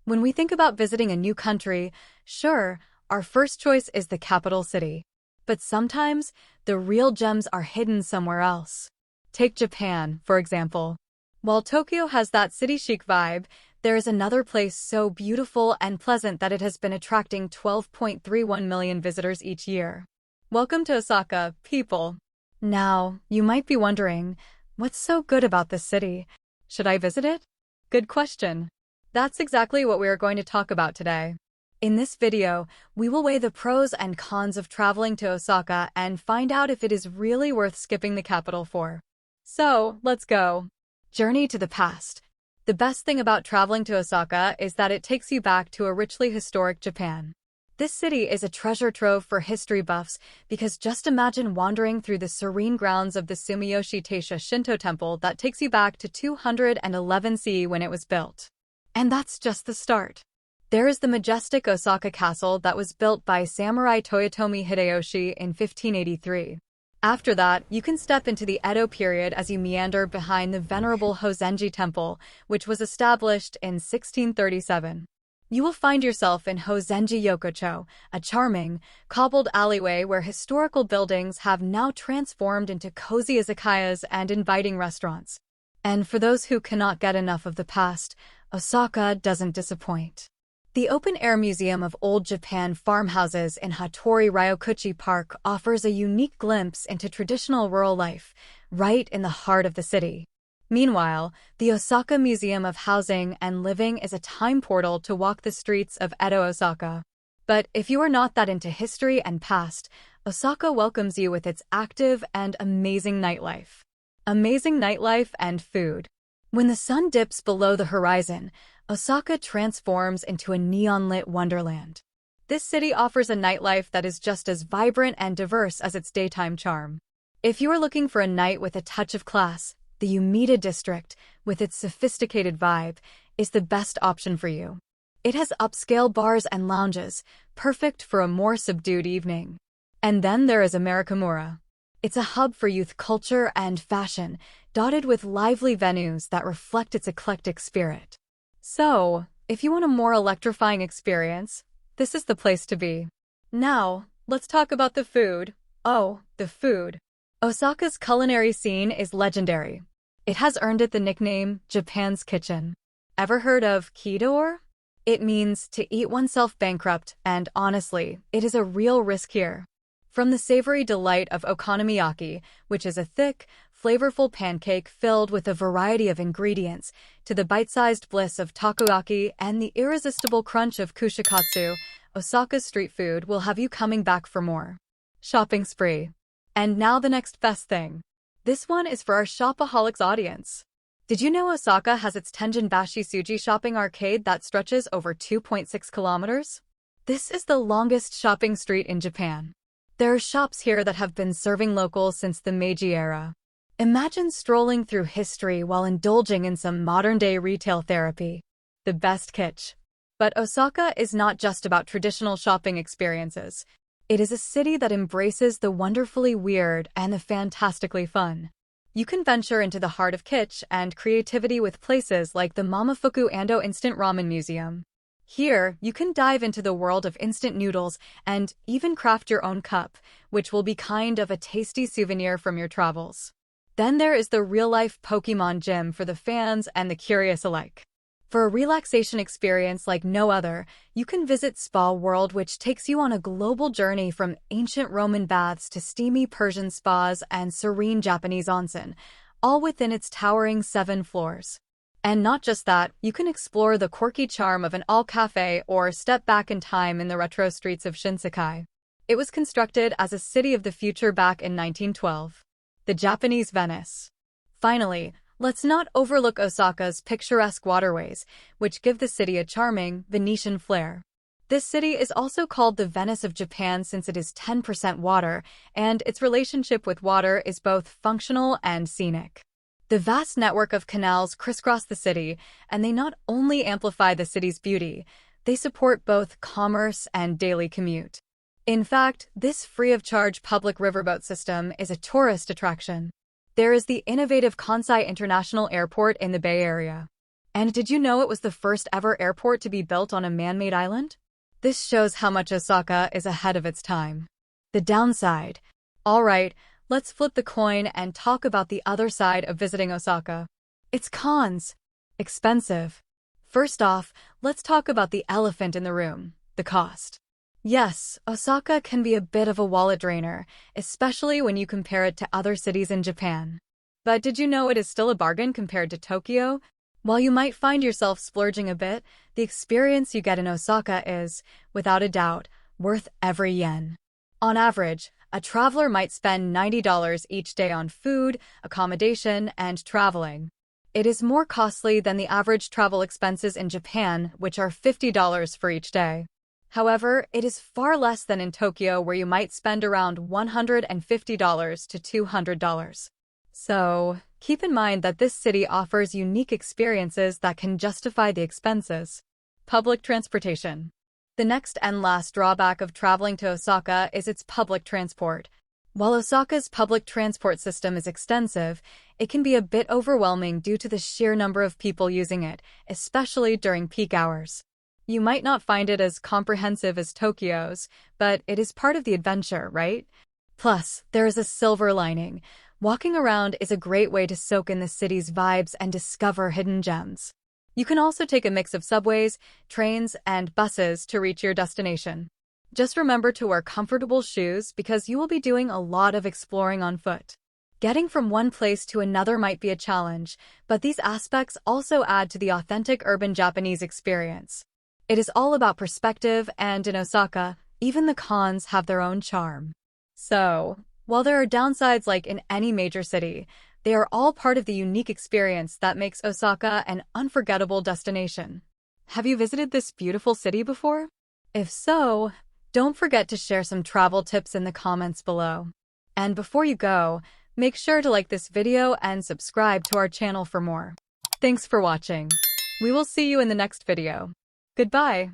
When we think about visiting a new country, sure, our first choice is the capital city. But sometimes, the real gems are hidden somewhere else. Take Japan, for example. While Tokyo has that city chic vibe, there is another place so beautiful and pleasant that it has been attracting 12.31 million visitors each year. Welcome to Osaka, people. Now, you might be wondering, what's so good about this city? Should I visit it? Good question. That's exactly what we are going to talk about today. In this video, we will weigh the pros and cons of traveling to Osaka and find out if it is really worth skipping the capital for. So, let's go. Journey to the past. The best thing about traveling to Osaka is that it takes you back to a richly historic Japan. This city is a treasure trove for history buffs because just imagine wandering through the serene grounds of the Sumiyoshi Taisha Shinto temple that takes you back to 211 CE when it was built. And that's just the start. There is the majestic Osaka Castle that was built by Samurai Toyotomi Hideyoshi in 1583. After that, you can step into the Edo period as you meander behind the venerable Hozenji Temple, which was established in 1637. You will find yourself in Hozenji Yokocho, a charming, cobbled alleyway where historical buildings have now transformed into cozy izakayas and inviting restaurants. And for those who cannot get enough of the past, Osaka doesn't disappoint. The open-air museum of old Japan farmhouses in Hattori Ryokuchi Park offers a unique glimpse into traditional rural life, right in the heart of the city. Meanwhile, the Osaka Museum of Housing and Living is a time portal to walk the streets of Edo, Osaka. But if you are not that into history and past, Osaka welcomes you with its active and amazing nightlife. Amazing nightlife and food. When the sun dips below the horizon, Osaka transforms into a neon-lit wonderland. This city offers a nightlife that is just as vibrant and diverse as its daytime charm. If you are looking for a night with a touch of class, the Umeda district, with its sophisticated vibe, is the best option for you. It has upscale bars and lounges, perfect for a more subdued evening. And then there is Amerikamura. It's a hub for youth culture and fashion, dotted with lively venues that reflect its eclectic spirit. So, if you want a more electrifying experience, this is the place to be. Now, let's talk about the food. Oh, the food. Osaka's culinary scene is legendary. It has earned it the nickname Japan's Kitchen. Ever heard of Kidor? It means to eat oneself bankrupt, and honestly, it is a real risk here. From the savory delight of okonomiyaki, which is a thick, flavorful pancake filled with a variety of ingredients, to the bite-sized bliss of takoyaki and the irresistible crunch of kushikatsu, Osaka's street food will have you coming back for more. Shopping spree. And now the next best thing. This one is for our shopaholics audience. Did you know Osaka has its Tenjinbashi Suji shopping arcade that stretches over 2.6 kilometers? This is the longest shopping street in Japan. There are shops here that have been serving locals since the Meiji era. Imagine strolling through history while indulging in some modern-day retail therapy. The best kitsch. But Osaka is not just about traditional shopping experiences. It is a city that embraces the wonderfully weird and the fantastically fun. You can venture into the heart of kitsch and creativity with places like the Momofuku Ando Instant Ramen Museum. Here, you can dive into the world of instant noodles and even craft your own cup, which will be kind of a tasty souvenir from your travels. Then there is the real-life Pokemon gym for the fans and the curious alike. For a relaxation experience like no other, you can visit Spa World, which takes you on a global journey from ancient Roman baths to steamy Persian spas and serene Japanese onsen, all within its towering 7 floors. And not just that, you can explore the quirky charm of an all-cafe or step back in time in the retro streets of Shinsekai. It was constructed as a city of the future back in 1912. The Japanese Venice. Finally, let's not overlook Osaka's picturesque waterways, which give the city a charming, Venetian flair. This city is also called the Venice of Japan since it is 10% water, and its relationship with water is both functional and scenic. The vast network of canals crisscross the city, and they not only amplify the city's beauty, they support both commerce and daily commute. In fact, this free-of-charge public riverboat system is a tourist attraction. There is the innovative Kansai International Airport in the Bay Area. And did you know it was the first ever airport to be built on a man-made island? This shows how much Osaka is ahead of its time. The downside. Alright, let's flip the coin and talk about the other side of visiting Osaka. Its cons. Expensive. First off, let's talk about the elephant in the room, the cost. Yes, Osaka can be a bit of a wallet drainer, especially when you compare it to other cities in Japan. But did you know it is still a bargain compared to Tokyo? While you might find yourself splurging a bit, the experience you get in Osaka is, without a doubt, worth every yen. On average, a traveler might spend $90 each day on food, accommodation, and traveling. It is more costly than the average travel expenses in Japan, which are $50 for each day. However, it is far less than in Tokyo, where you might spend around $150 to $200. So, keep in mind that this city offers unique experiences that can justify the expenses. Public transportation. The next and last drawback of traveling to Osaka is its public transport. While Osaka's public transport system is extensive, it can be a bit overwhelming due to the sheer number of people using it, especially during peak hours. You might not find it as comprehensive as Tokyo's, but it is part of the adventure, right? Plus, there is a silver lining. Walking around is a great way to soak in the city's vibes and discover hidden gems. You can also take a mix of subways, trains, and buses to reach your destination. Just remember to wear comfortable shoes because you will be doing a lot of exploring on foot. Getting from one place to another might be a challenge, but these aspects also add to the authentic urban Japanese experience. It is all about perspective, and in Osaka, even the cons have their own charm. So, while there are downsides like in any major city, they are all part of the unique experience that makes Osaka an unforgettable destination. Have you visited this beautiful city before? If so, don't forget to share some travel tips in the comments below. And before you go, make sure to like this video and subscribe to our channel for more. Thanks for watching. We will see you in the next video. Goodbye.